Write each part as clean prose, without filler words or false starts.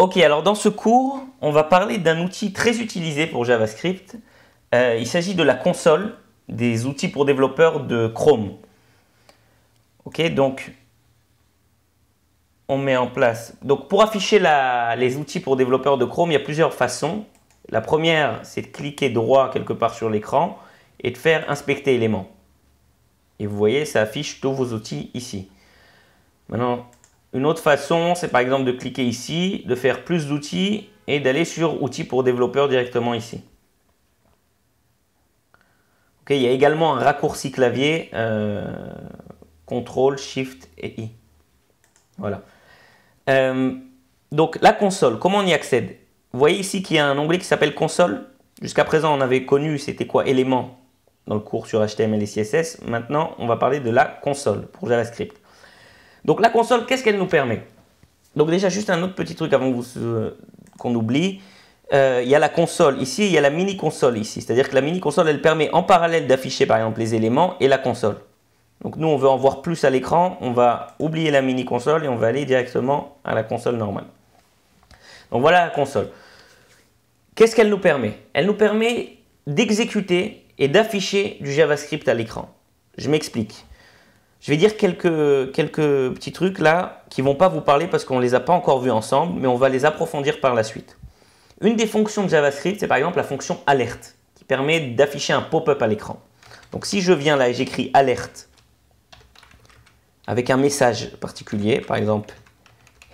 Ok, alors dans ce cours, on va parler d'un outil très utilisé pour JavaScript. Il s'agit de la console des outils pour développeurs de Chrome. Ok, donc on met en place. Donc pour afficher les outils pour développeurs de Chrome, il y a plusieurs façons. La première, c'est de cliquer droit quelque part sur l'écran et de faire inspecter éléments. Et vous voyez, ça affiche tous vos outils ici. Maintenant, une autre façon, c'est par exemple de cliquer ici, de faire plus d'outils et d'aller sur outils pour développeurs directement ici. Okay, il y a également un raccourci clavier, CTRL, SHIFT et I. Voilà. Donc la console, comment on y accède? Vous voyez ici qu'il y a un onglet qui s'appelle console. Jusqu'à présent, on avait connu c'était quoi éléments dans le cours sur HTML et CSS. Maintenant, on va parler de la console pour JavaScript. Donc la console, qu'est-ce qu'elle nous permet? Donc déjà, juste un autre petit truc avant qu'on oublie. Il y a la console ici, il y a la mini-console ici. C'est-à-dire que la mini-console, elle permet en parallèle d'afficher par exemple les éléments et la console. Donc nous, on veut en voir plus à l'écran. On va oublier la mini-console et on va aller directement à la console normale. Donc voilà la console. Qu'est-ce qu'elle nous permet? Elle nous permet d'exécuter et d'afficher du JavaScript à l'écran. Je m'explique. Je vais dire quelques petits trucs là qui ne vont pas vous parler parce qu'on ne les a pas encore vus ensemble, mais on va les approfondir par la suite. Une des fonctions de JavaScript, c'est par exemple la fonction alerte qui permet d'afficher un pop-up à l'écran. Donc si je viens là et j'écris alerte avec un message particulier, par exemple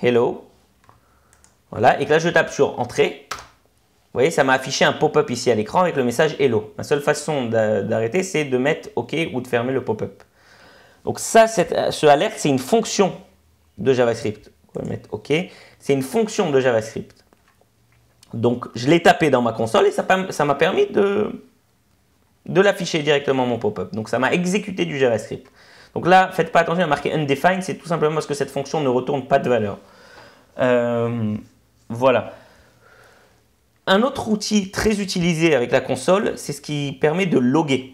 hello, voilà, et que là je tape sur entrée, vous voyez, ça m'a affiché un pop-up ici à l'écran avec le message hello. La seule façon d'arrêter, c'est de mettre OK ou de fermer le pop-up. Donc ça, ce alerte, c'est une fonction de JavaScript. On va mettre OK. C'est une fonction de JavaScript. Donc je l'ai tapé dans ma console et ça m'a permis de l'afficher directement mon pop-up. Donc ça m'a exécuté du JavaScript. Donc là, faites pas attention à marquer undefined, c'est tout simplement parce que cette fonction ne retourne pas de valeur. Voilà. Un autre outil très utilisé avec la console, c'est ce qui permet de loguer.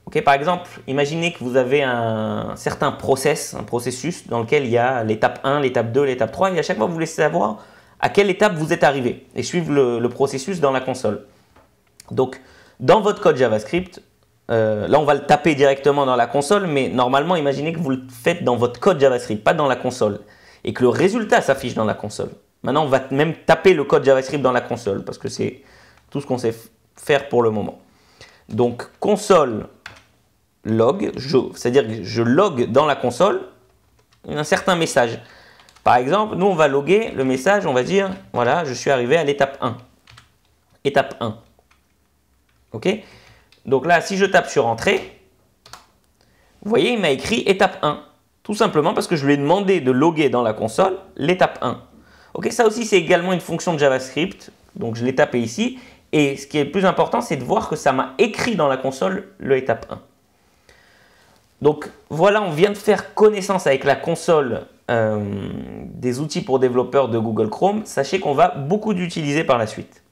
Okay, par exemple, imaginez que vous avez un certain processus dans lequel il y a l'étape 1, l'étape 2, l'étape 3, et à chaque fois vous voulez savoir à quelle étape vous êtes arrivé et suivre le processus dans la console. Donc, dans votre code JavaScript, là on va le taper directement dans la console, mais normalement, imaginez que vous le faites dans votre code JavaScript, pas dans la console, et que le résultat s'affiche dans la console. Maintenant, on va même taper le code JavaScript dans la console, parce que c'est tout ce qu'on sait faire pour le moment. Donc, console log, c'est-à-dire que je log dans la console un certain message. Par exemple, nous, on va loguer le message, on va dire, voilà, je suis arrivé à l'étape 1. Étape 1. OK? Donc là, si je tape sur entrée, vous voyez, il m'a écrit étape 1. Tout simplement parce que je lui ai demandé de loguer dans la console l'étape 1. OK, ça aussi, c'est également une fonction de JavaScript. Donc, je l'ai tapé ici. Et ce qui est le plus important, c'est de voir que ça m'a écrit dans la console le étape 1. Donc, voilà, on vient de faire connaissance avec la console des outils pour développeurs de Google Chrome. Sachez qu'on va beaucoup l'utiliser par la suite.